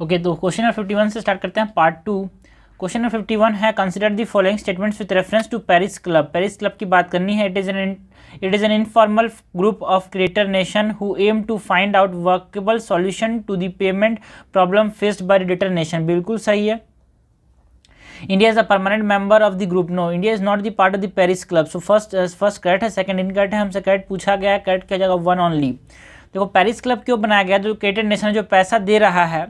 Okay, तो question number 51 से start करते हैं, पार्ट 2। क्वेश्चन नंबर 51 है, consider the following statements with reference to Paris Club. Paris Club की बात करनी है। It is an informal group of creator nation who aim to find out workable solution to the payment problem faced by debtor nation. बिल्कुल सही है। India is a permanent member of the group. No, India is not the part of the Paris Club. So first correct है, second incorrect है। हमसे correct पूछा गया है, correct क्या जगह वन ओनली। देखो, पेरिस क्लब क्यों बनाया गया? जो क्रिएटर नेशन जो पैसा दे रहा है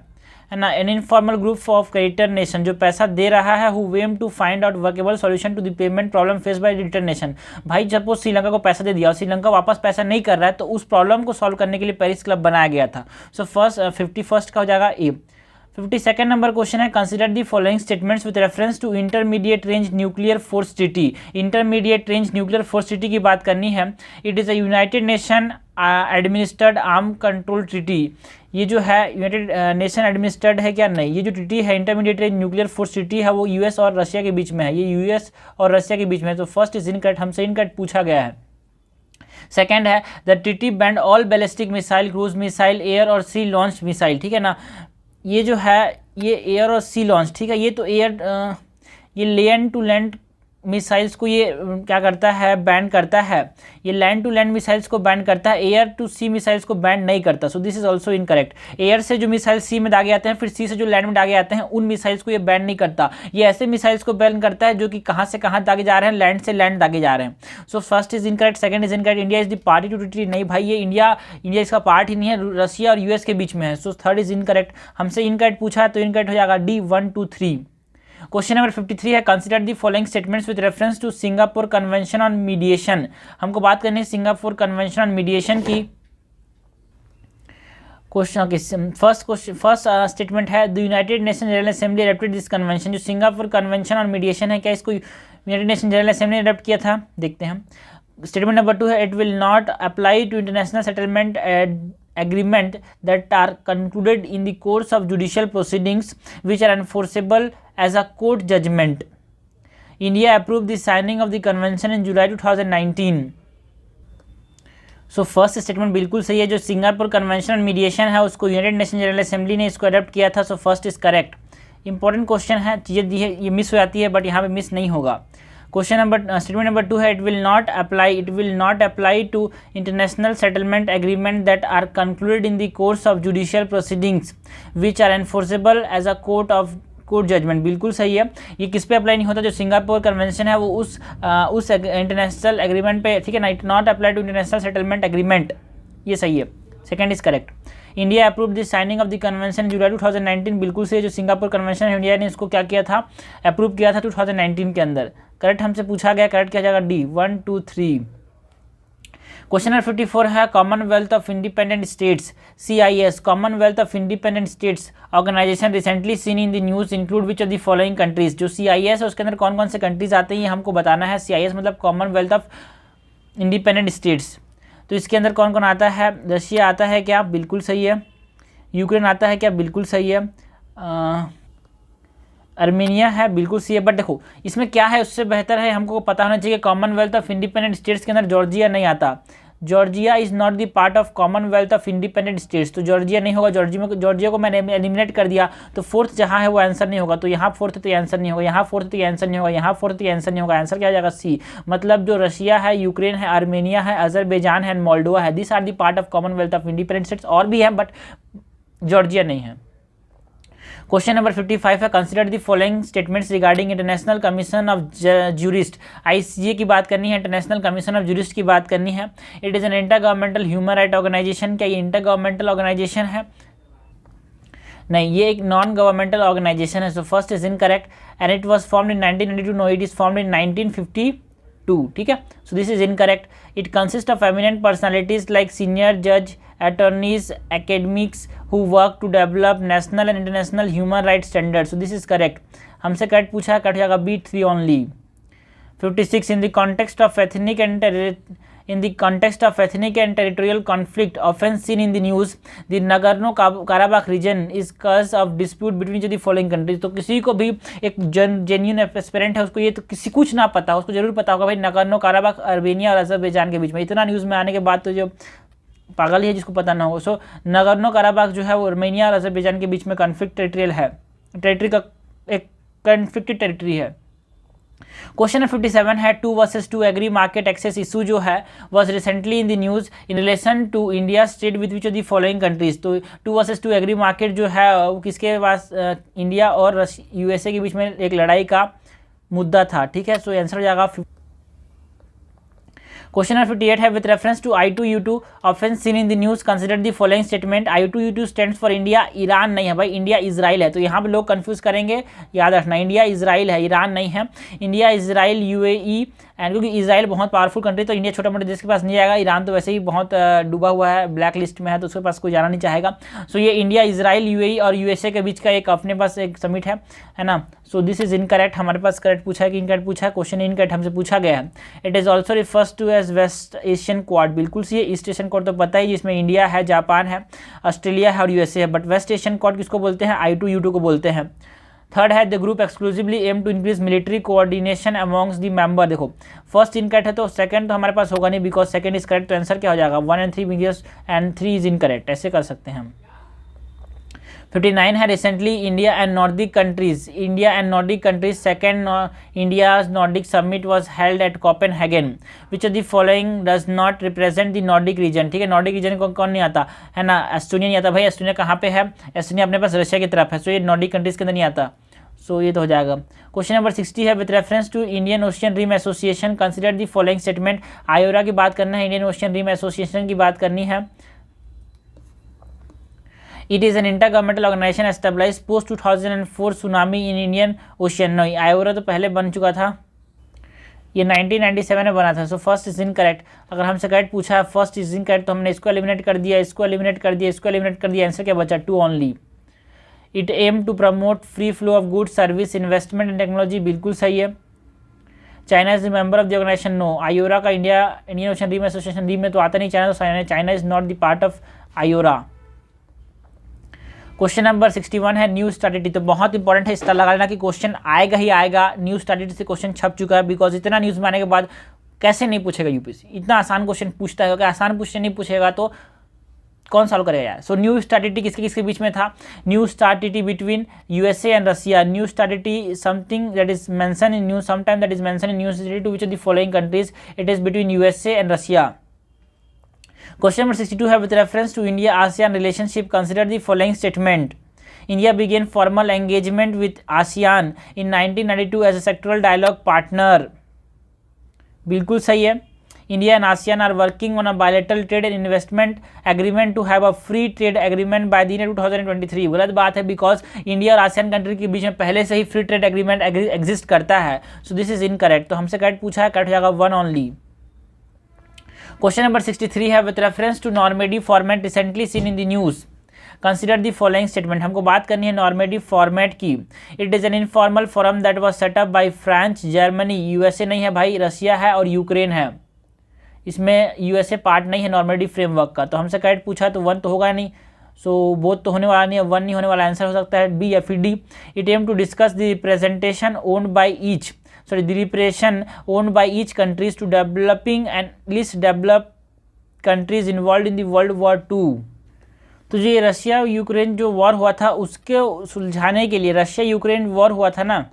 ना, an informal group of creator nation जो पैसा दे रहा है, who aim to find out workable solution to the payment problem face by debtor nation. भाई सपोज श्रीलंका को पैसा दे दिया और श्रीलंका वापस पैसा नहीं कर रहा है, तो उस प्रॉब्लम को सॉल्व करने के लिए पेरिस क्लब बनाया गया था। सो फर्स्ट 51st का हो जाएगा ए। 52nd नंबर क्वेश्चन है, consider the following statements with reference to intermediate range nuclear force treaty. Intermediate range nuclear force treaty की बात करनी है। It is a United Nation administered arm control treaty. ये जो है यूनाइटेड नेशन एडमिनिस्टर्ड है क्या? नहीं, ये जो ट्रीटी है intermediate range nuclear force treaty है, वो यूएस और रशिया के बीच में है। ये यूएस और रशिया के बीच में है। तो फर्स्ट इज इनकरेक्ट, हमसे इनकरेक्ट पूछा गया है। सेकेंड है, the treaty band all ballistic missile, cruise missile, air और सी लॉन्च मिसाइल। ठीक है ना, ये जो है ये एयर और सी लॉन्च, ठीक है। ये तो एयर ये लैंड टू लैंड मिसाइल्स को ये क्या करता है? बैन करता है। ये लैंड टू लैंड मिसाइल्स को बैन करता है, एयर टू सी मिसाइल्स को बैन नहीं करता। सो this is also incorrect. Air से जो मिसाइल सी में दागे आते हैं, फिर सी से जो लैंड में दागे आते हैं, उन मिसाइल्स को ये बैन नहीं करता। ये ऐसे मिसाइल्स को बैन करता है जो कि कहाँ से कहाँ दागे जा रहे हैं, लैंड से लैंड दागे जा रहे हैं। So first is incorrect, second is incorrect. India is the party to treaty. नहीं भाई, ये इंडिया इसका पार्ट ही नहीं है, रशिया और यूएस के बीच में है। सो थर्ड इज इनकरेक्ट। हमसे इनकरेक्ट पूछा है तो इनकरेक्ट हो जाएगा डी 1 2 3। क्वेश्चन नंबर 53 है, consider the following statements with reference to Singapore Convention on mediation. हमको बात करनी है सिंगापुर कन्वेंशन ऑन मीडिएशन की। क्वेश्चन फर्स्ट स्टेटमेंट है, the United Nation general Assembly adopted this convention. जो सिंगापुर कन्वेंशन ऑन मीडिएशन है, क्या इसको यूनाइटेड नेशन जनरल असेंबली ने एडप्ट किया था? देखते हैं। स्टेटमेंट नंबर 2 है, it will not apply to international settlement agreement that are concluded in the course of judicial proceedings which are enforceable as a court judgment. India approved the signing of the convention in July 2019. So first statement बिल्कुल सही है। जो Singapore Convention on mediation है उसको United Nation general Assembly ने इसको adopt किया था। So first is correct. Important question है, चीज़ें दी है, ये मिस हो जाती है बट यहाँ पे मिस नहीं होगा। क्वेश्चन नंबर स्टेटमेंट नंबर 2 है, it will not apply to international settlement agreement that are concluded in the course of judicial proceedings which are enforceable as a court judgment. बिल्कुल सही है। ये किस पे अप्लाई नहीं होता? जो सिंगापुर कन्वेंशन है वो उस इंटरनेशनल एग्रीमेंट पे, ठीक है ना। It not apply to international settlement agreement, ये सही है। Second is correct. India approve the signing of the convention July 2019। बिल्कुल सही है। जो सिंगापुर कन्वेंशन है, इंडिया ने इसको क्या किया था? अप्रूव किया था 2019 के अंदर। करेक्ट हमसे पूछा गया, करेक्ट किया जाएगा डी 1 2 3। क्वेश्चन नंबर 54 है, Commonwealth of Independent States CIS, Commonwealth of Independent States organisation recently seen in the news include which of the following countries. जो CIS है उसके अंदर कौन कौन से कंट्रीज आते हैं ये हमको बताना है। CIS मतलब कॉमनवेल्थ ऑफ इंडिपेंडेंट स्टेट्स। तो इसके अंदर कौन कौन आता है? रशिया आता है क्या? बिल्कुल सही है। यूक्रेन आता है क्या? बिल्कुल सही है। अर्मेनिया है, बिल्कुल सही है। बट देखो इसमें क्या है, उससे बेहतर है हमको पता होना चाहिए कॉमनवेल्थ ऑफ इंडिपेंडेंट स्टेट्स के अंदर जॉर्जिया नहीं आता। Georgia is not the part of Commonwealth of Independent states. तो जॉर्जिया नहीं होगा। जॉर्जिया को मैंने एलिमिनेट कर दिया, तो फोर्थ जहाँ है वो आंसर नहीं होगा। तो यहाँ फोर्थ तो ये आंसर नहीं होगा, यहाँ फोर्थ तो ये आंसर नहीं होगा, यहाँ फोर्थ तो ये आंसर नहीं होगा। आंसर क्या आ जाएगा? सी। मतलब जो रशिया है, यूक्रेन है, आर्मेनिया है, अजरबैजान है, मोल्डोवा है, this are the part of Commonwealth of Independent States. और भी है बट जॉर्जिया नहीं है। क्वेश्चन नंबर 55 है, consider the following statements regarding international commission of jurist. ICJ की बात करनी है, इंटरनेशनल कमीशन ऑफ जूरिस्ट की बात करनी है। It is an inter governmental human right organisation. क्या ये इंटर गवर्नमेंटल ऑर्गेनाइजेशन है? नहीं, ये एक नॉन गवर्नमेंटल ऑर्गेनाइजेशन है। So first is incorrect. And it was formed in 1992। No, it is formed in 1952। ठीक है, so this is incorrect. It consist of eminent personalities like senior जज, attorneys, academics who work to develop national and international human rights standards. So this is correct. हमसे correct पूछा है, cut जाएगा B3 only. 56 in the context of ethnic and territorial conflict often seen in the news, the Nagorno-Karabakh region is cause of dispute between the following countries. तो किसी को भी एक genuine aspirant है, उसको ये तो किसी कुछ ना पता, उसको जरूर पता होगा भाई नगर्नो काराबाख आर्मेनिया और अजरबैजान के बीच में। इतना न्यूज़ में आने के बाद तो जो पागल ही है जिसको पता ना हो। सो नगोर्नो कराबाख जो है वो आर्मेनिया और अजरबैजान के बीच में कॉन्फ्लिक्ट टेरिटरियल है, टेरिटरी का एक कॉन्फ्लिक्टेड टेरिटरी है। क्वेश्चन 57 है 2 versus 2 agri market access issue जो है was recently in the news in relation to India state with which of the following countries. तो 2 वर्सेस 2 एग्री मार्केट जो है वो किसके पास, इंडिया और यूएसए के बीच में एक लड़ाई का मुद्दा था, ठीक है। सो आंसर हो जाएगा। क्वेश्चन नंबर 58 है with reference to I2U2 offence seen in the news consider the following statement. I2U2 stands for India, Iran नहीं है भाई, इंडिया इजराइल है। तो यहाँ पे लोग कंफ्यूज करेंगे, याद रखना इंडिया इजराइल है, ईरान नहीं है। इंडिया इजराइल UAE एंड क्योंकि इजराइल बहुत पावरफुल कंट्री तो इंडिया छोटा मोटा देश के पास नहीं जाएगा। ईरान तो वैसे ही बहुत डूबा हुआ है, ब्लैक लिस्ट में है, तो उसके पास कोई जाना नहीं चाहेगा। सो ये इंडिया इजराइल UAE और USA के बीच का एक अपने पास एक समिट है ना। सो दिस इज इनकरेक्ट, हमारे पास करेक्ट पूछा है कि इनकरेक्ट पूछा है, क्वेश्चन इनकरेक्ट हमसे पूछा गया है। It is also refers to as West Asian Quad, बिल्कुल सी ईस्ट एशियन क्वाड तो पता ही, जिसमें इंडिया है, जापान है, ऑस्ट्रेलिया है और USA है। बट वेस्ट एशियन क्वाड किसको बोलते हैं, I2U2 को बोलते हैं। थर्ड है the group exclusively aim to increase military coordination amongst the member. देखो फर्स्ट इनकरेक्ट है तो सेकंड तो हमारे पास होगा नहीं, बिकॉज सेकंड इज करेक्ट। तो आंसर क्या हो जाएगा 1 and 3 बिगियर्स एंड 3 इज इनकरेक्ट, ऐसे कर सकते हैं हम। 59 है recently India and Nordic countries second India's Nordic summit was held at Copenhagen, which of the following does not represent the Nordic region. ठीक है, नॉर्डिक रीजन को कौन नहीं आता है ना, एस्टोनिया नहीं आता भाई। एस्टोनिया कहाँ पे है, एस्टोनिया अपने पास रशिया की तरफ है, सो ये नॉर्डिक कंट्रीज के अंदर नहीं आता। सो ये तो हो जाएगा। क्वेश्चन नंबर 60 है with reference to Indian ocean rim association consider the following statement. IORA की बात करना है, इंडियन ओशियन रिम एसोसिएशन की बात करनी है। It is an intergovernmental organisation establish post 2004 tsunami in Indian ocean. नहीं, आयोरा तो पहले बन चुका था, ये 1997 में बना था। So first is incorrect. अगर हमसे करेक्ट पूछा है फर्स्ट इज इनकरेक्ट तो हमने इसको एलिमिनेट कर दिया, इसको एलिमिनेट कर दिया, इसको एलिमिनेट कर दिया, आंसर क्या बचा 2 only. It aim to promote free flow of goods service investment and technology, बिल्कुल सही है। China is the member of the organisation, no. IORA का Indian ocean rim association rim में तो आता नहीं, China is not the part of IORA. Question number 61 है new strategy. तो बहुत इंपॉर्टेंट है, इसका लगा लेना कि क्वेश्चन आएगा ही आएगा। न्यू स्ट्रैटेजी से क्वेश्चन छप चुका है, बिकॉज इतना न्यूज़ में आने के बाद कैसे नहीं पूछेगा यूपीएससी, इतना आसान क्वेश्चन पूछता है। आसान क्वेश्चन नहीं पूछेगा तो कौन सॉल्व करेगा यार। सो न्यू स्ट्रैटेजी किसके किसके बीच में था, new strategy between USA and Russia. New strategy something that is mention in new sometime that is mention in new strategy to which of the following countries, it is between USA and Russia. Question number 62 है with reference to India ASEAN relationship consider the following statement. India began formal engagement with ASEAN in 1992 as a sectoral dialogue partner, बिल्कुल सही है। India and ASEAN are working on a bilateral trade and investment agreement to have a free trade agreement by the year 2023। गलत बात है, because India और ASEAN country के बीच में पहले से ही फ्री ट्रेड एग्रीमेंट एग्जिस्ट करता है। So this is incorrect. तो हमसे करेक्ट पूछा है, करेक्ट हो जाएगा 1 ओनली। क्वेश्चन नंबर 63 है with reference to Normandy format recently seen in the news consider the following statement. हमको बात करनी है नॉर्मेडी फॉर्मेट की। It is an informal forum that was set up by France, Germany, USA नहीं है भाई, Russia है और यूक्रेन है। इसमें USA पार्ट नहीं है नॉर्मेडी फ्रेमवर्क का। तो हमसे करेक्ट पूछा तो 1 तो होगा नहीं, सो बोथ तो होने वाला नहीं है, 1 नहीं होने वाला। आंसर हो सकता है B या फिर D। It aim to discuss the representation owned by each the reparation owned by each countries to developing and least developed countries involved in the World War II। तो ये रशिया यूक्रेन जो war हुआ था उसके सुलझाने के लिए, Russia Ukraine war हुआ था ना,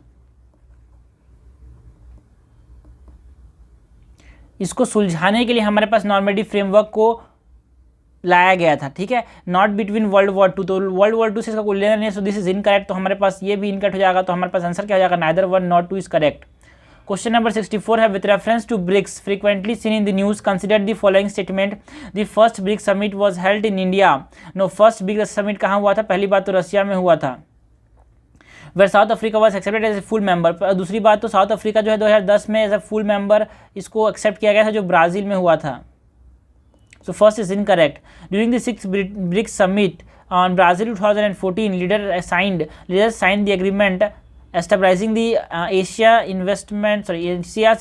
इसको सुलझाने के लिए हमारे पास नॉर्मेडी फ्रेमवर्क को लाया गया था। ठीक है, नॉट बिटवीन वर्ल्ड वॉर 2। तो वर्ल्ड वॉर 2 से इसका कोई लेना नहीं है। So this is incorrect. तो हमारे पास ये भी इनकरेक्ट हो जाएगा। तो हमारे पास आंसर क्या हो जाएगा, neither 1 nor 2 is correct. Question number 64 है with reference to BRICS frequently seen in the news consider the following statement. The first BRICS summit was held in India. No, first BRICS summit कहाँ हुआ था, पहली बात तो Russia में हुआ था, where South Africa was accepted as a full member. दूसरी बात तो साउथ अफ्रीका जो है 2010 में एज ए फुल मेंबर इसको एक्सेप्ट किया गया था, जो ब्राज़ील में हुआ था। So first is incorrect. During the 6th BRICS summit on Brazil 2014 leaders signed the agreement establishing the Asia's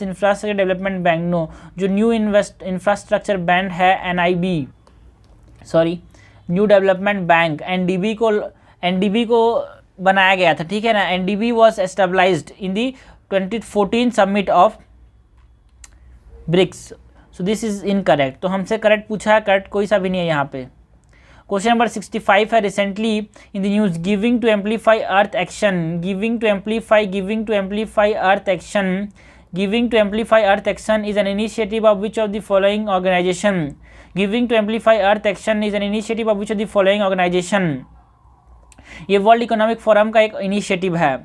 Infrastructure Development Bank। No, जो न्यू इंफ्रास्ट्रक्चर बैंक है न्यू डेवलपमेंट बैंक NDB को बनाया गया था। ठीक है ना, NDB was established in the 2014 summit of BRICS. So this is incorrect. तो हमसे करेक्ट पूछा है, करेक्ट कोई सा भी नहीं है यहाँ पे। क्वेश्चन नंबर 65 है, recently in the news giving to amplify earth action, giving to amplify earth action, giving to amplify earth action is an initiative of which of the following organisation, giving to amplify earth action is an initiative of which of the following organisation. ये world economic forum का एक initiative है।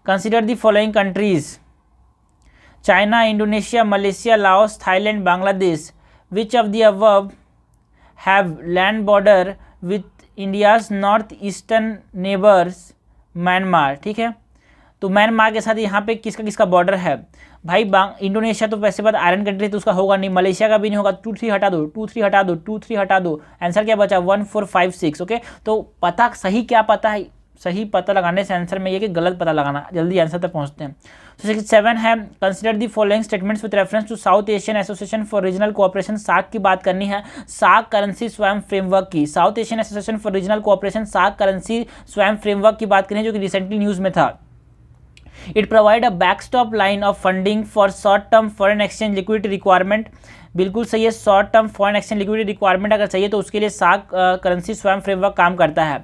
Consider the following countries, China, Indonesia, Malaysia, Laos, Thailand, Bangladesh. Which of the above have land border with India's north eastern neighbors Myanmar. ठीक है, तो Myanmar के साथ यहाँ पे किसका किसका बॉर्डर है भाई? इंडोनेशिया तो वैसे बात आयरन कंट्री तो उसका होगा नहीं, मलेशिया का भी नहीं होगा। 2 3 हटा दो, 2 3 हटा दो, 2 3 हटा दो, आंसर क्या बचा? 1 4 5 6। ओके, तो पता सही क्या पता है, सही पता लगाने से आंसर में ये कि गलत पता लगाना, जल्दी आंसर तक पहुंचते हैं। तो 67 है, consider the following statements with reference to South Asian association for regional cooperation. SAARC की बात करनी है, सार्क करेंसी स्वयं फ्रेमवर्क की, South Asian association for regional cooperation SAARC currency swap framework की बात करनी है, जो कि रिसेंटली न्यूज में था। It provide a backstop line of funding for short term foreign exchange liquidity requirement. बिल्कुल सही है, short term foreign exchange liquidity requirement अगर चाहिए तो उसके लिए सार्क करेंसी स्वयं फ्रेमवर्क काम करता है।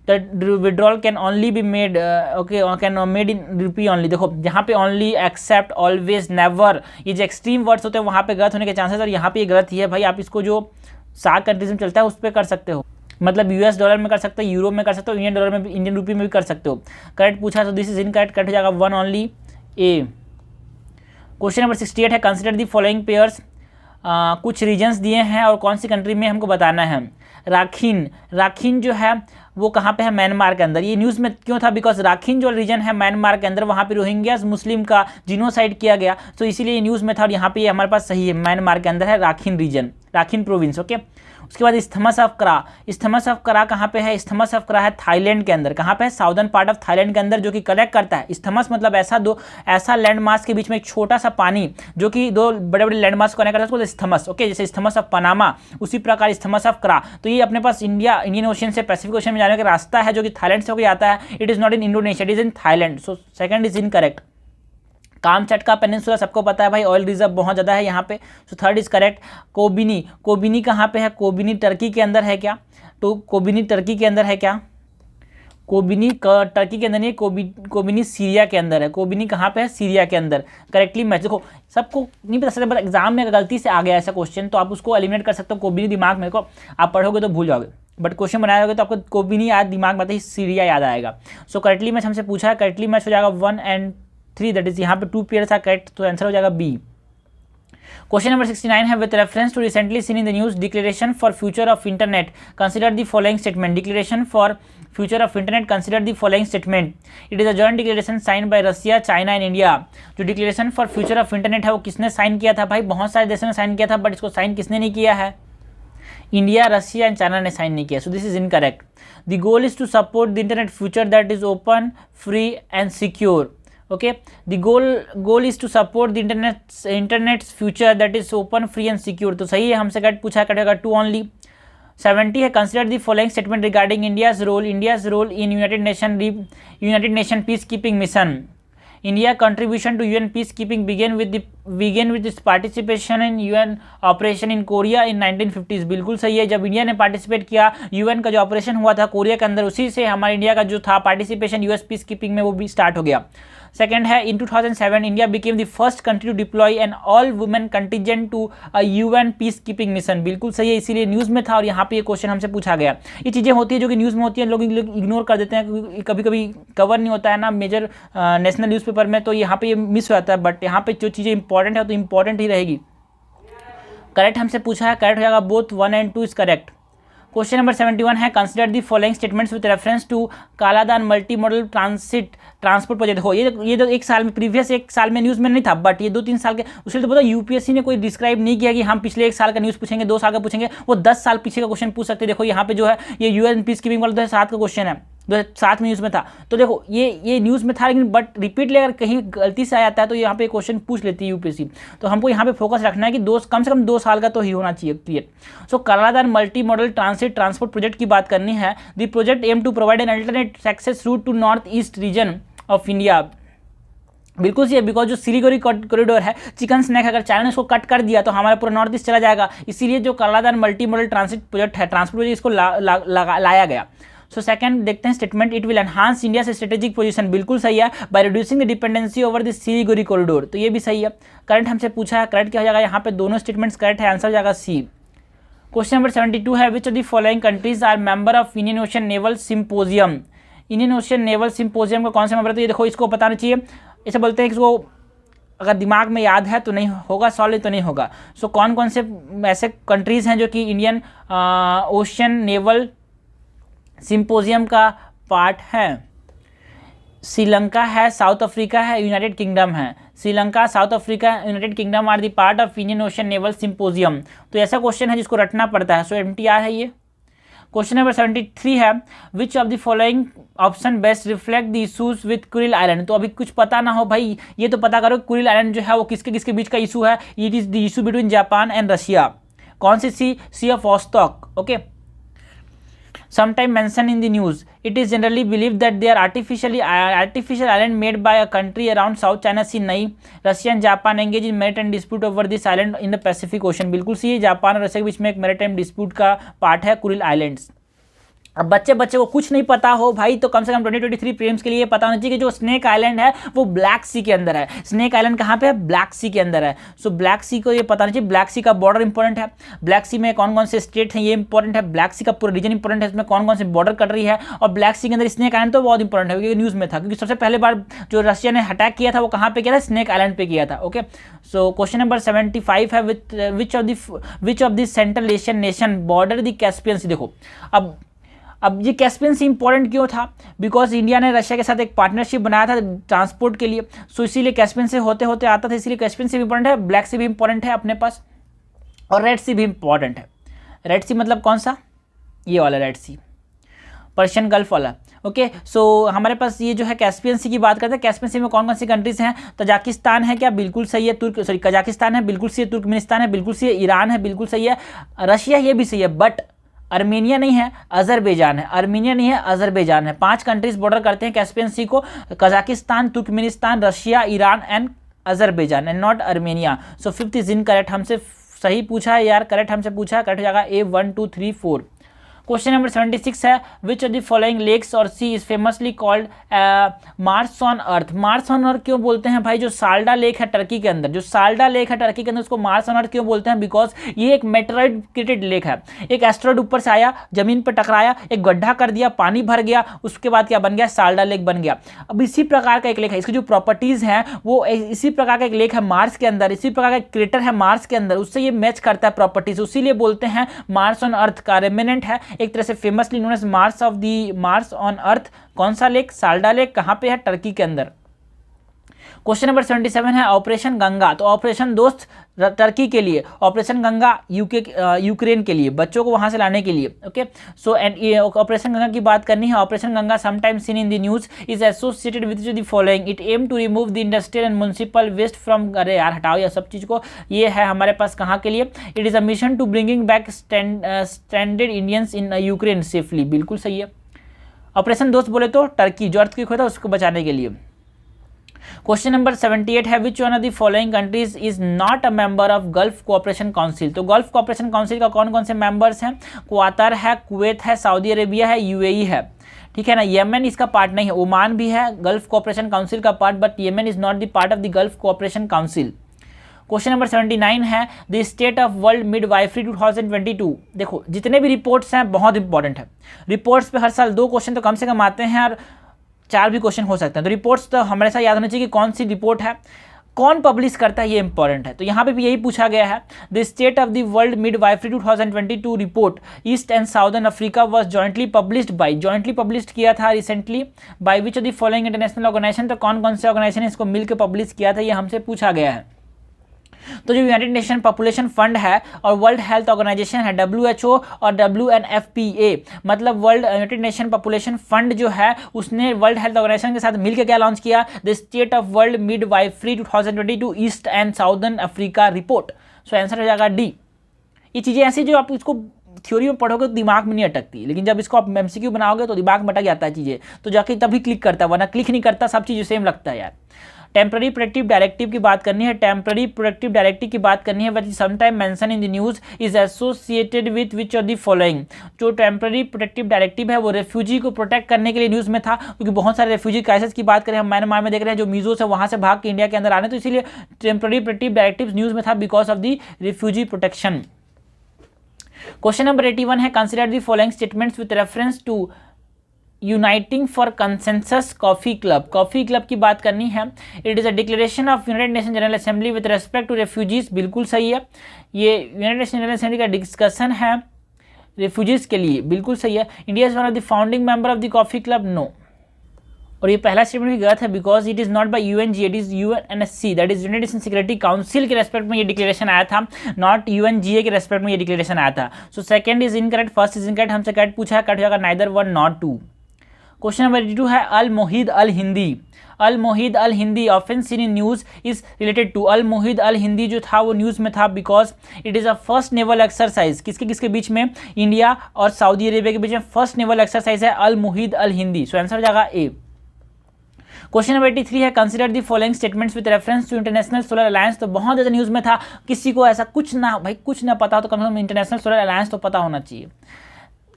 Withdrawal can only be made, okay, can made in rupee only. देखो यहाँ पे ओनली, एक्सेप्ट, ऑलवेज, नेवर, ये जो एक्सट्रीम वर्ड्स होते हैं वहाँ पे गलत होने के चांसेस, और यहाँ पे ये गलत ही है भाई। आप इसको जो सार्क कंट्रीज में चलता है उस पर कर सकते हो, मतलब यूएस डॉलर में कर सकते हो, यूरो में कर सकते हो, इंडियन डॉलर में भी, इंडियन रुपी में भी कर सकते हो। करेक्ट पूछा तो दिस इज इनकरेक्ट, करेक्ट हो जाएगा 1 ओनली ए। क्वेश्चन नंबर 68 है, कंसिडर दी फॉलोइंग पेयर्स। कुछ रीजन्स दिए हैं और कौन सी कंट्री में हमको बताना है। राखीन, राखीन जो है वो कहाँ पे है? म्यांमार के अंदर। ये न्यूज़ में क्यों था? बिकॉज राखीन जो रीजन है म्यांमार के अंदर, वहाँ पे रोहिंग्यास मुस्लिम का जिनोसाइड किया गया, तो इसीलिए ये न्यूज़ में था। और यहाँ पे ये हमारे पास सही है, म्यांमार के अंदर है Rakhine region, Rakhine province. Okay, उसके बाद isthmus of Kra. Isthmus of Kra कहाँ पे है? स्थमस ऑफ करा है थाईलैंड के अंदर। कहाँ पे है? साउदर्न पार्ट ऑफ थाईलैंड के अंदर, जो कि कनेक्ट करता है। स्थमस मतलब ऐसा लैंड मास के बीच में एक छोटा सा पानी जो कि दो बड़े बड़े लैंड मास को कनेक्ट करता है, उसको स्थमस। ओके, जैसे स्थमस ऑफ पनामा, उसी प्रकार स्थमस ऑफ करा। तो ये अपने पास इंडियन ओशन से पैसिफिक ओशन में जाने का रास्ता है, जो कि थाईलैंड से होकर आता है। It is not in Indonesia, it is in Thailand. So second is incorrect. Kamchatka peninsula सबको पता है भाई, ऑयल रिजर्व बहुत ज़्यादा है यहाँ पे। So third is correct. कोबिनी, कोबिनी कहाँ पे है? कोबिनी टर्की के अंदर है क्या? तो कोबिनी टर्की के अंदर है क्या? कोबिनी टर्की के अंदर नहीं, कोबिनी सीरिया के अंदर है। कोबिनी कहाँ पे है? सीरिया के अंदर। करेक्टली मैच, देखो सबको नहीं पता सकता, बट एग्जाम में गलती से आ गया ऐसा क्वेश्चन तो आप उसको एलिमिनेट कर सकते हो। कोबिनी दिमाग में को आप पढ़ोगे तो भूल जाओगे, बट क्वेश्चन बनाए तो आपको कोबिनी याद दिमाग में आता है, सीरिया याद आएगा। सो करेक्टली मैच हमसे पूछा है, करेक्टली मैच हो जाएगा 1 और 3, दैट इज यहाँ पे 2 पेयर था करेक्ट, तो आंसर हो जाएगा बी। क्वेश्चन नंबर 69 है, with reference to recently seen in the news declaration for future of internet consider the following statement. Declaration for future of internet consider the following statement. It is a joint declaration sign by Russia, China and India. जो declaration for future of internet है वो किसने sign किया था भाई? बहुत सारे देशों ने साइन किया था, बट इसको साइन किसने नहीं किया है? इंडिया, रशिया एंड चाइना ने साइन नहीं किया। So this is incorrect. The goal is to support the internet future that is open, free and secure. Okay, the goal is to support the internet's future that is open, free and secure। तो सही है, हमसे cut पूछा, कटेगा 2 only. 70 है, consider the following statement regarding India's role in United Nation peace keeping mission. India contribution to UN peace keeping began with its participation in UN operation in Korea in 1950s। बिल्कुल सही है, जब India ने participate किया UN का जो operation हुआ था कोरिया के अंदर, उसी से हमारे इंडिया का जो था पार्टिसिपेशन यूएस पीस कीपिंग में वो भी स्टार्ट हो गया। सेकेंड है, in 2007 India became the first country to deploy an all women contingent to a UN peace keeping mission. बिल्कुल सही है, इसीलिए न्यूज़ में था और यहाँ पे ये क्वेश्चन हमसे पूछा गया। ये चीज़ें होती है जो कि न्यूज़ में होती है, लोग इग्नोर कर देते हैं, कभी कभी कवर नहीं होता है ना मेजर नेशनल न्यूज़पेपर में, तो यहाँ पे ये मिस हो जाता है। बट यहाँ पे जो चीज़ें इंपॉर्टेंट है तो इंपॉर्टेंट ही रहेगी। करेक्ट हमसे पूछा है, करेक्ट हो जाएगा, बोथ 1 और 2 इज करेक्ट। क्वेश्चन नंबर 71 है, consider the following statements with reference to Kaladan multi modal transport project. देखो ये तो एक साल में, प्रीवियस एक साल में न्यूज़ में नहीं था, बट ये 2-3 साल के, उसके तो पता यूपीएससी ने कोई डिस्क्राइब नहीं किया कि हम पिछले 1 साल का न्यूज़ पूछेंगे, 2 साल का पूछेंगे, वो 10 साल पीछे का क्वेश्चन पूछ सकते हैं। देखो यहाँ पे जो है ये यूएन पीस कीपिंग वाला 2007 का क्वेश्चन है, 2007 में न्यूज़ में था। तो देखो ये न्यूज़ में था, लेकिन बट रिपीटली अगर कहीं गलती से आ जाता है तो यहाँ पे क्वेश्चन पूछ लेती है यूपीएससी। तो हमको यहाँ पे फोकस रखना है कि कम से कम 2 साल का तो ही होना चाहिए clear. So Kaladan multi modal transport project की बात करनी है। The project aim to provide an alternate access route to north east region of India. बिल्कुल सही है, बिकॉज जो सिलीगुड़ी कॉरिडोर है, चिकन स्नैक, अगर चाइना ने उसको कट कर दिया तो हमारा पूरा नॉर्थ ईस्ट चला जाएगा, इसीलिए जो कर्लादान मल्टी मॉडल ट्रांसिट प्रोजेक्ट है, ट्रांसपोर्ट इसको लाया गया। सो सेकंड देखते हैं statement, it will enhance India strategic position, बिल्कुल सही है, by reducing the dependency over the Siliguri corridor, तो ये भी सही है। करंट हमसे पूछा है, करंट क्या हो जाएगा, यहाँ पे दोनों स्टेटमेंट्स करेक्ट है, आंसर हो जाएगा सी। क्वेश्चन नंबर 72 है, which of the following countries are member of Indian ocean naval symposium. Indian ocean naval symposium का कौन सा मेंबर है, तो ये देखो इसको बताना चाहिए, इसे बोलते हैं, इसको अगर दिमाग में याद है तो नहीं होगा, सॉल्व तो नहीं होगा। सो कौन कौन से ऐसे कंट्रीज़ हैं जो कि इंडियन ओशन नेवल सिंपोजियम का पार्ट है। श्रीलंका है, साउथ अफ्रीका है, यूनाइटेड किंगडम है। Sri Lanka, South Africa, United Kingdom are the part of Indian ocean naval symposium. तो ऐसा क्वेश्चन है जिसको रटना पड़ता है, सो MTR है ये। क्वेश्चन नंबर 73 है, which of the following option best reflect the issues with Kuril island. तो अभी कुछ पता ना हो भाई, ये तो पता करो कुरिल आइलैंड जो है वो किसके किसके बीच का इशू है। It is the issue between Japan and Russia. कौन सी sea of Vostok, okay. Sometime mentioned in the news, it is generally believed that they are artificial island made by a country around South China Sea। नहीं, Russia and Japan engage in maritime dispute over this island in the Pacific ocean, बिल्कुल सही है, Japan और Russia के बीच में एक maritime dispute का पार्ट है कुरिल आइलैंड्स। अब बच्चे को कुछ नहीं पता हो भाई, तो कम से कम 2023 प्रीलिम्स के लिए पता होना चाहिए कि जो स्नेक आइलैंड है वो ब्लैक सी के अंदर है। स्नेक आइलैंड कहाँ पे है, ब्लैक सी के अंदर है। सो ब्लैक सी को ये पता होना चाहिए, ब्लैक सी का बॉर्डर इंपॉर्टेंट है, ब्लैक सी में कौन कौन से स्टेट हैं ये इंपॉर्टेंट है, ब्लैक सी का पूरा रीजन इंपॉर्टेंट है, इसमें कौन कौन से बॉर्डर कट रही है, और ब्लैक सी के अंदर स्नेक आइलैंड तो बहुत इंपॉर्टेंट है क्योंकि न्यूज़ में था, क्योंकि सबसे पहले बार जो रशिया ने अटैक किया था वो कहाँ पे किया था, स्नेक आइलैंड पे किया था, ओके। सो क्वेश्चन नंबर 75 है, which of the central Asian nation border the Caspian sea. देखो अब ये कैस्पियन सी इंपॉर्टेंट क्यों था, बिकॉज इंडिया ने रशिया के साथ एक पार्टनरशिप बनाया था ट्रांसपोर्ट के लिए, सो इसीलिए कैस्पियन से होते होते आता था, इसीलिए कैस्पियन सी भी इंपॉर्टेंट है, ब्लैक सी भी इंपॉर्टेंट है अपने पास, और रेड सी भी इंपॉर्टेंट है। रेड सी मतलब कौन सा, ये वाला रेड सी, पर्शियन गल्फ वाला, ओके। सो हमारे पास ये जो है कैस्पियन सी की बात करते हैं, कैस्पियन सी में कौन कौन सी कंट्रीज हैं, तजाकिस्तान है क्या, बिल्कुल सही है, कजाकिस्तान है, बिल्कुल सही है, तुर्कमेनिस्तान है, बिल्कुल सही है, ईरान है, बिल्कुल सही है, रशिया ये भी सही है, बट अर्मेनिया नहीं है, अजरबैजान है, अर्मेनिया नहीं है, अजरबैजान है। 5 कंट्रीज बॉर्डर करते हैं कैस्पियन सी को, Kazakhstan, Turkmenistan, Russia, Iran and Azerbaijan and not Armenia. So 5th is in correct, हमसे सही पूछा है यार, करेक्ट हमसे पूछा है, करेक्ट हो जाएगा A 1 2 3 4। क्वेश्चन नंबर 76 है, which of the following lakes और sea is famously called Mars on Earth. Mars on Earth क्यों बोलते हैं भाई, जो साल्डा लेक है टर्की के अंदर, जो साल्डा लेक है टर्की के अंदर, उसको मार्स ऑन अर्थ क्यों बोलते हैं, बिकॉज ये एक मेटेरॉइड क्रिएटेड लेक है। एक एस्ट्रॉइड ऊपर से आया, जमीन पर टकराया, एक गड्ढा कर दिया, पानी भर गया, उसके बाद क्या बन गया, साल्डा लेक बन गया। अब इसी प्रकार का एक लेक है, इसकी जो प्रॉपर्टीज हैं वो इसी प्रकार का एक लेक है मार्स के अंदर, इसी प्रकार का क्रेटर है मार्स के अंदर, उससे ये मैच करता है प्रॉपर्टीज, उसीलिए बोलते हैं मार्स ऑन अर्थ का रेमिनेंट है, एक तरह से famously known as Mars on Earth. कौन सा लेक, साल्डा लेक, कहां पे है, टर्की के अंदर। क्वेश्चन नंबर 77 है, ऑपरेशन गंगा। तो ऑपरेशन दोस्त टर्की के लिए, ऑपरेशन गंगा यूक्रेन के लिए, बच्चों को वहां से लाने के लिए, ओके। सो ऑपरेशन गंगा की बात करनी है। Operation Ganga sometime seen in the news is associated with the following, it aim to remove the industrial and municipal waste from, अरे यार हटाओ यह सब चीज को, ये है हमारे पास कहाँ के लिए, it is a mission to bringing back stranded Indians in Ukraine safely, बिल्कुल सही है। ऑपरेशन दोस्त बोले तो टर्की, जो अर्थक्वेक हुआ था उसको बचाने के लिए। क्वेश्चन नंबर 78 है, which one of the following countries is not a member of gulf cooperation council. तो गल्फ कोऑपरेशन काउंसिल का कौन कौन से मेंबर्स हैं, क्वातर है, कुवैत है, सऊदी अरेबिया है, UAE है, ठीक है ना। येमेन इसका पार्ट नहीं है, ओमान भी है गल्फ कोऑपरेशन काउंसिल का part, but Yemen is not the part of the gulf cooperation council. Question number 79 है, the state of world midwifery 2022। देखो जितने भी रिपोर्ट्स हैं बहुत इंपॉर्टेंट है, रिपोर्ट्स पे हर साल 2 क्वेश्चन तो कम से कम आते हैं और 4 भी क्वेश्चन हो सकते हैं, तो रिपोर्ट्स तो हमेशा याद होना चाहिए कि कौन सी रिपोर्ट है, कौन पब्लिश करता है, ये इंपॉर्टेंट है। तो यहाँ पे भी यही पूछा गया है, the state of the world midwifery 2022 report east and southern Africa was jointly published किया था recently by which of the following international organisation. तो कौन कौन से ऑर्गेनाइजेशन इसको मिलकर पब्लिश किया था, ये हमसे पूछा गया है। तो जो यूनाइटेड नेशन पॉपुलेशन फंड है और वर्ल्ड हेल्थ ऑर्गेनाइजेशन है WHO और WNFPA, मतलब world United nation population fund जो है उसने वर्ल्ड हेल्थ ऑर्गेनाइजेशन के साथ मिलकर क्या लॉन्च किया, the state of world midwifery 2022 east and southern Africa report. So answer हो जाएगा D। ये चीज़ें ऐसी जो आप इसको थ्योरी में पढ़ोगे तो दिमाग में नहीं अटकती, लेकिन जब इसको आप MCQ बनाओगे तो दिमाग में अटक जाता है चीज़ें, तो जाके तभी क्लिक करता है, वरना क्लिक नहीं करता, सब चीज़ें सेम लगता है यार। टेम्पररी प्रोटेक्टिव डायरेक्टिव की बात करनी है, टेम्पररी प्रोटेक्टिव डायरेक्टिव की बात करनी है which sometime mention in the news is associated with which of the following. जो टेम्पररी प्रोटेक्टिव डायरेक्टिव है वो रेफ्यूजी को प्रोटेक्ट करने के लिए न्यूज़ में था, क्योंकि बहुत सारे रेफ्यूजी क्राइसिस की बात करें हम म्यांमार में देख रहे हैं, जो मीजोस है वहाँ से भाग के इंडिया के अंदर आ रहे हैं, तो इसीलिए टेम्पररी प्रोटेक्टिव डायरेक्टिव न्यूज़ में था because of the refugee protection. Question number 81 है consider the following statements with reference to uniting for consensus coffee club. Coffee club की बात करनी है। It is a declaration of United Nation general assembly with respect to refugees, बिल्कुल सही है। ये United Nation general assembly का discussion है रेफ्यूजीज के लिए, बिल्कुल सही है। India is one of the founding member of the coffee club, no. और ये पहला स्टेटमेंट भी गलत है because it is not by UNG, it is UNSC, that is United Nation security council के रेस्पेक्ट में ये डिक्लेरेशन आया था, नॉट यूएनजीए के रेस्पेक्ट में ये डिक्लेरेशन आया था। So second is incorrect, first is incorrect. हमसे करेक्ट पूछा है, करेक्ट हो जाएगा neither one not two. Question number 82 है Al Mohed Al Hindi. Al Mohed Al Hindi often seen in news is related to. Al Mohed Al Hindi जो था वो news में था because it is a first naval exercise. किसके किसके बीच में? इंडिया और सऊदी अरेबिया के बीच में फर्स्ट नेवल एक्सरसाइज है Al Mohed Al Hindi. So answer हो जाएगा ए। क्वेश्चन नंबर 83 है consider the following statements with reference to international solar alliance. तो बहुत ज़्यादा न्यूज़ में था, किसी को ऐसा कुछ ना भाई कुछ ना पता हो तो कम से कम इंटरनेशनल सोलर अलायंस तो पता होना चाहिए।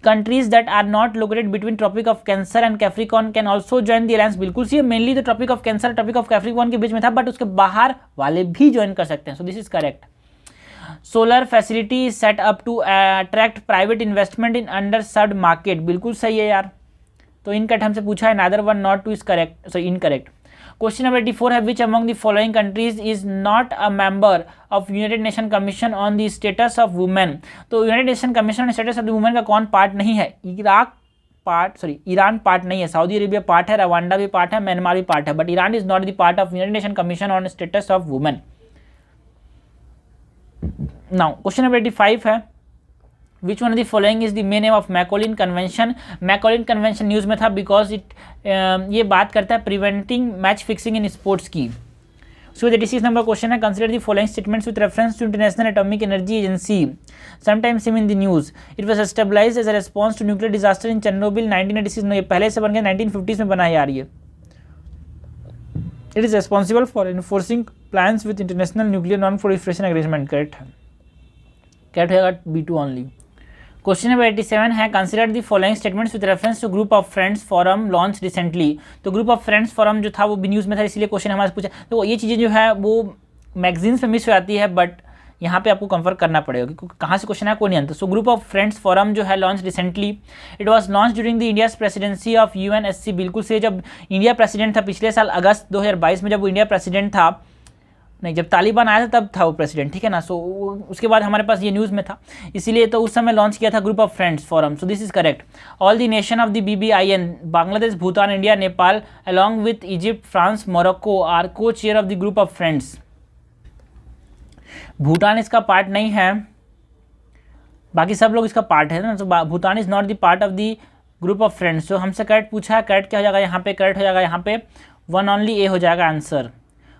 Countries that are not located between tropic of cancer and Capricorn can also join the alliance, बिल्कुल सी। मेनली तो tropic of cancer tropic of Capricorn के बीच में था, बट उसके बाहर वाले भी ज्वाइन कर सकते हैं। So this is correct. Solar facility set up to attract private investment in under served market, बिल्कुल सही है यार। तो इनकरेक्ट हमसे पूछा है, neither one not two is correct, so incorrect. Question number 84 है which among the following countries is not a member of United Nation commission on the status of women. तो United Nation commission on status of the women का कौन part नहीं है? Iran part नहीं है, Saudi Arabia part है, Rwanda भी part है, म्यांमार भी पार्ट है, but Iran is not the part of United Nation commission on status of women. Now question number 85 है which one of the following is the main aim of Macolin convention. Macolin convention news में था because it ये बात करता है preventing match fixing in sports की। So 86 number question है consider the following statements with reference to international atomic energy agency sometimes seen in the news. It was established as a response to nuclear disaster in Chernobyl 1986। ये पहले से बन गया 1950s में बना यार ये। It is responsible for enforcing plans with international nuclear non proliferation agreement. Correct है, करेक्ट होगा B2 ओनली। क्वेश्चन नंबर 87 है consider the following statements with reference to group of friends forum launch recently. तो group of friends forum जो था वो भी news में था, इसलिए क्वेश्चन हमारे पूछा। तो ये चीज़ें जो है वो मैगजीन्स में मिस हो जाती है, बट यहाँ पे आपको कंफर्म करना पड़ेगा क्योंकि कहाँ से क्वेश्चन है कोई नहीं आता। सो ग्रुप ऑफ फ्रेंड्स फोरम जो है launch recently, it was launch during the India's presidency of UNSC। बिल्कुल से जब इंडिया प्रेसिडेंट था पिछले साल अगस्त 2022 में, जब वो इंडिया प्रेसिडेंट था, नहीं जब तालिबान आया था तब था वो प्रेसिडेंट, ठीक है ना। सो उसके बाद हमारे पास ये न्यूज़ में था, इसीलिए तो उस समय लॉन्च किया था group of friends forum. So this is correct. All the nation of the BBIN Bangladesh, Bhutan, India, Nepal along with Egypt, France, Morocco are co chair of the group of friends. Bhutan इसका पार्ट नहीं है, बाकी सब लोग इसका पार्ट है ना। तो Bhutan is not the part of the group of friends. तो हमसे करेक्ट पूछा है, करेक्ट क्या हो जाएगा यहाँ पे? करेक्ट हो जाएगा यहाँ पे वन ओनली ए हो जाएगा आंसर।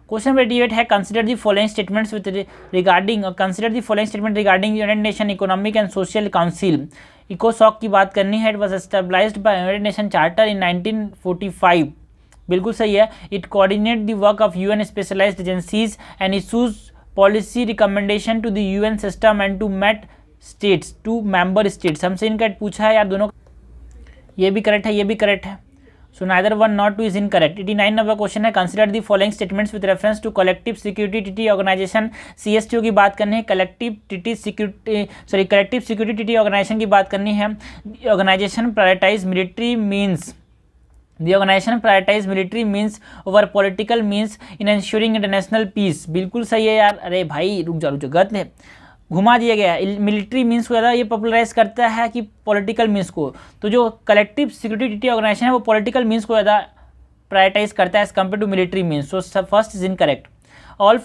क्वेश्चन नंबर 88 है consider the following statements with regarding consider the following statement regarding United Nation economic and social council. इकोसॉक की बात करनी है। It was established by United Nation charter in 1945, बिल्कुल सही है। It coordinate the work of UN specialized agencies and issues policy recommendation to the UN system and to met states to member states. हमसे इनका पूछा है यार दोनों, ये भी करेक्ट है, ये भी करेक्ट है। So neither one not two is incorrect. 89 number question है consider the following statements with reference to collective security treaty organization CSTO की बात करनी है। कलेक्टिव सिक्योरिटी ट्रीटी ऑर्गेनाइजेशन की बात करनी है। Organisation prioritise military means The organization prioritize military means over political means in ensuring international peace। बिल्कुल सही है यार। अरे भाई रुक जा गलत है, घुमा दिया गया। मिलिट्री मीन्स को ज़्यादा ये पॉपुलराइज करता है कि पॉलिटिकल मीन्स को। तो जो कलेक्टिव सिक्योरिटी ट्रीटी ऑर्गेनाइजेशन है वो पॉलिटिकल मीन्स को ज़्यादा प्रायोरिटाइज करता है as compare to military means. So first is incorrect. All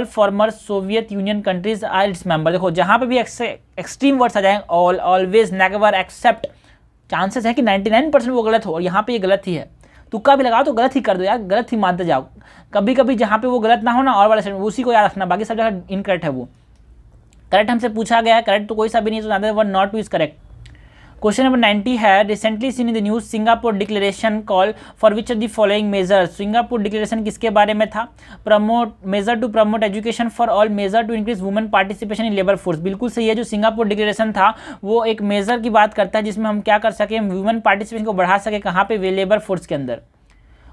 former Soviet union countries are its member. देखो जहाँ पे भी एक्सट्रीम वर्ड्स आ जाएंगे, all, always, never, except, chances है कि 99% वो गलत हो, और यहाँ पे ये गलत ही है। तुक्का भी लगाओ तो गलत ही कर दो यार, गलत ही मानते जाओ। कभी कभी जहाँ पे वो गलत ना हो ना, और वाला सेट उसी को याद रखना, बाकी सब जगह इनकरेक्ट है। वो करेक्ट हमसे पूछा गया है, करेक्ट तो कोई सा भी नहीं, तो one not two is correct. Question number 90 है recently seen in the news Singapore declaration call for which of the following measures. Singapore declaration किसके बारे में था? Promote measure to promote education for all, measure to increase women participation in labour force. बिल्कुल सही है, जो Singapore declaration था वो एक मेजर की बात करता है जिसमें हम क्या कर सके, वुमेन पार्टिसिपेशन को बढ़ा सके, कहाँ पे? लेबर फोर्स के अंदर।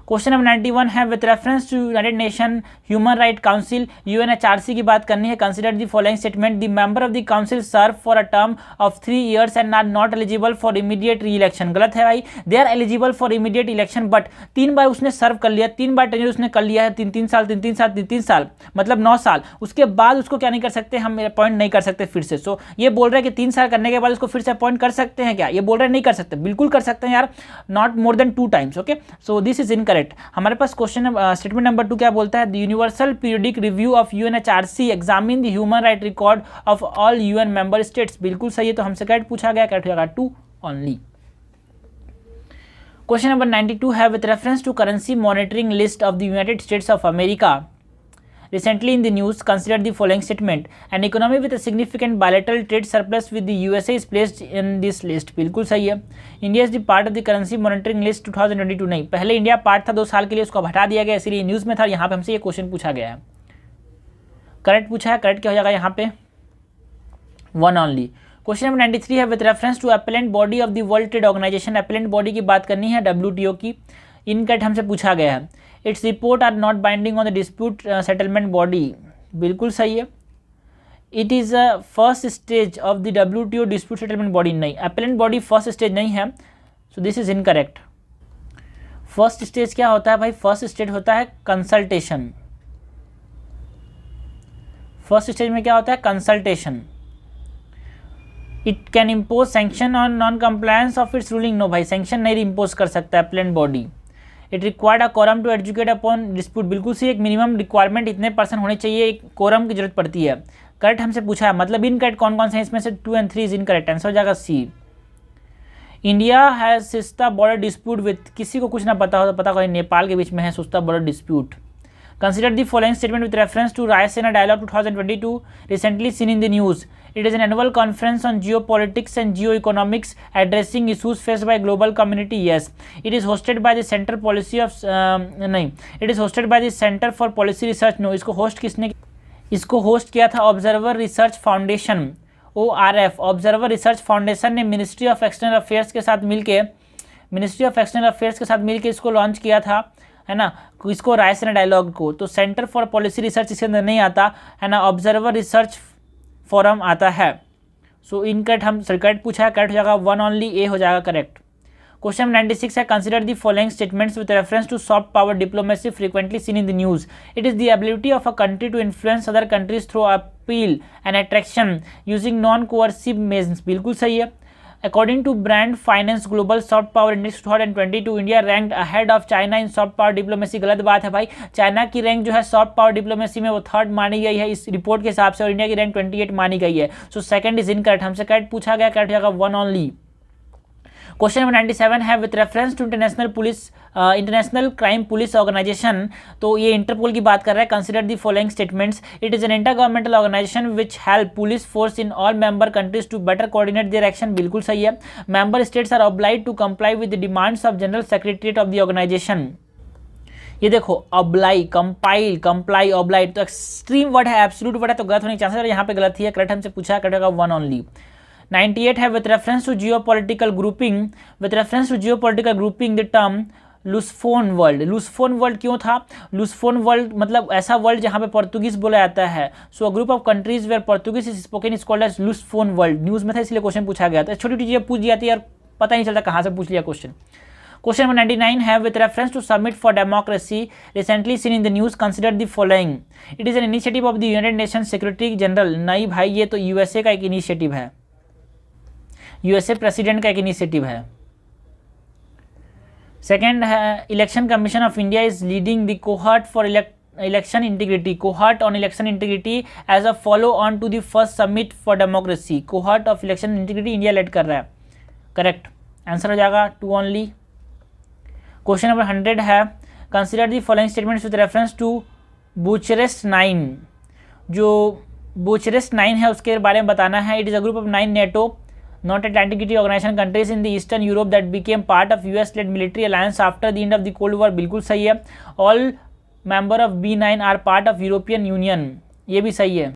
क्वेश्चन नंबर 91 है with reference to United Nation human right council UNHRC की बात करनी है। Consider the following statement, the member of the council serve for a term of 3 years and are not eligible for immediate reelection. गलत है भाई, they are eligible for immediate election but 3 बार उसने serve कर लिया, 3 बार tenure उसने कर लिया है, 3-3 साल 3-3 साल 3-3 साल मतलब 9 साल, उसके बाद उसको क्या नहीं कर सकते, हम अपॉइंट नहीं कर सकते फिर से। सो ये बोल रहे हैं कि 3 साल करने के बाद उसको फिर से अपॉइंट कर सकते हैं क्या? ये बोल रहे हैं नहीं कर सकते, बिल्कुल कर सकते हैं यार, not more than 2 times। Okay, so this is incorrect. हमारे पास क्वेश्चन स्टेटमेंट नंबर 2 क्या बोलता है? The universal periodic review of UNHRC examine the human right record of all UN member states. बिल्कुल सही है, तो हमसे करेक्ट पूछा गया, करेक्ट होगा 2 ओनली। क्वेश्चन नंबर 92 है with reference to currency monitoring list of the United States of America recently in the news consider the following statement, an economy with a significant bilateral trade surplus with the USA is placed in this list। बिल्कुल सही है, India is the part of the currency monitoring list 2022। नहीं, पहले India part था 2 साल के लिए, उसको हटा दिया गया, इसलिए न्यूज़ में था, यहाँ पे हमसे ये क्वेश्चन पूछा गया है, करेक्ट पूछा है, करेक्ट क्या हो जाएगा यहाँ पे 1 ओनली। क्वेश्चन नंबर 93 है with reference to appellate body of the world trade organization. Appellate body की बात करनी है WTO की, इनकरेक्ट हमसे पूछा गया है। Its report are not binding on the dispute settlement body. बिल्कुल सही है, it is a first stage of the WTO dispute settlement body. नहीं, अपेलेंट बॉडी फर्स्ट स्टेज नहीं है, so this is incorrect. First stage क्या होता है भाई? फर्स्ट स्टेज होता है कंसल्टेशन। फर्स्ट स्टेज में क्या होता है? Consultation. It can impose sanction on non compliance of its ruling. No भाई, सैंक्शन नहीं इम्पोज कर सकता है appellate body. It required a quorum to adjudicate upon dispute. बिल्कुल सी, एक मिनिमम रिक्वायरमेंट इतने % होने चाहिए, एक कोरम की जरूरत पड़ती है। करेक्ट हमसे पूछा है, मतलब इनकरेक्ट कौन कौन से हैं इसमें से? 2 और 3 इज इनकरेक्ट, आंसर हो जाएगा C। India has सिस्ता border dispute with, किसी को कुछ ना पता हो तो पता करें, नेपाल के बीच में है सिस्ता border dispute. Consider the following statement with reference to Raisina Dialogue 2022 recently seen in the news. It is an annual conference on geopolitics and geoeconomics addressing issues faced by global community. Yes, it is hosted by the Center Policy of नहीं, it is hosted by the Center for Policy Research. No, इसको host किसने? इसको host किया था observer research foundation, ORF। Observer research foundation ने ministry of external affairs के साथ मिलके इसको लॉन्च किया था, है ना, इसको रायसीना डायलॉग को। तो सेंटर फॉर पॉलिसी रिसर्च इसके अंदर नहीं आता है ना, ऑब्जर्वर रिसर्च फोरम आता है। सो इनकरेक्ट हम करेक्ट पूछा है, करेक्ट हो जाएगा 1 ओनली, A हो जाएगा करेक्ट। क्वेश्चन 96 है consider the following statements with reference to soft power diplomacy frequently seen in the news. It is the ability of a country to influence other countries through appeal and attraction using non coercive measures. बिल्कुल सही है। According to Brand Finance Global Soft Power Index 2022, India ranked ahead of China in soft power diplomacy. गलत बात है भाई, China की rank जो है सॉफ्ट पावर डिप्लोमेसी में वो 3rd मानी गई है इस रिपोर्ट के हिसाब से, और इंडिया की रैंक 28 मानी गई है। सो सेकंड इज इनकरेक्ट, हमसे करेक्ट पूछा गया, करेक्ट हो जाएगा 1 ओनली। क्वेश्चन नंबर 97 है with reference to international crime police organisation. तो ये इंटरपोल की बात कर रहा है। Consider the following statements, it is an inter governmental organisation which help police force in all member countries to better coordinate their action. बिल्कुल सही है। Member states are obliged to comply with the demands of general secretariat of the organisation. ये देखो, oblige, compile, comply, obliged, तो extreme word है, absolute word है, तो गलत होने के चांसेस है, यहाँ पे गलत ही है, करेक्ट हमसे पूछा, करेक्ट होगा 1 ओनली। 98 है with reference to geopolitical grouping, the term Lusophone world. Lusophone world क्यों था? लुसफोन वर्ल्ड मतलब ऐसा वर्ल्ड जहाँ पे पोर्तुगीज बोला जाता है। So group of countries where Portuguese is spoken is called as Lusophone world. News में था इसलिए क्वेश्चन पूछा गया था। छोटी छोटी चीज़ें पूछ जाती है यार, पता नहीं चलता कहाँ से पूछ लिया क्वेश्चन। क्वेश्चन नंबर 99 है with reference to summit for democracy recently seen in the news, consider the following. It is an initiative of the United Nation secretary general. नहीं भाई, ये तो यूएसए का एक इनिशिएटिव है, यूएसए प्रेसिडेंट का एक इनिशिएटिव है। सेकेंड है election commission of India is leading the cohort for election integrity, cohort on election integrity as a follow on to the first summit for democracy. Cohort of election integrity India led कर रहा है, correct answer हो जाएगा 2 only. Question number 100 है consider the following statements with reference to Bucharest 9। जो Bucharest 9 है उसके बारे में बताना है। It is a group of 9 NATO Not Atlantic Treaty Organization countries in the Eastern Europe that became part of US-led military alliance after the end of the Cold War, बिल्कुल सही है. All member of B9 are part of European Union, ये भी सही है.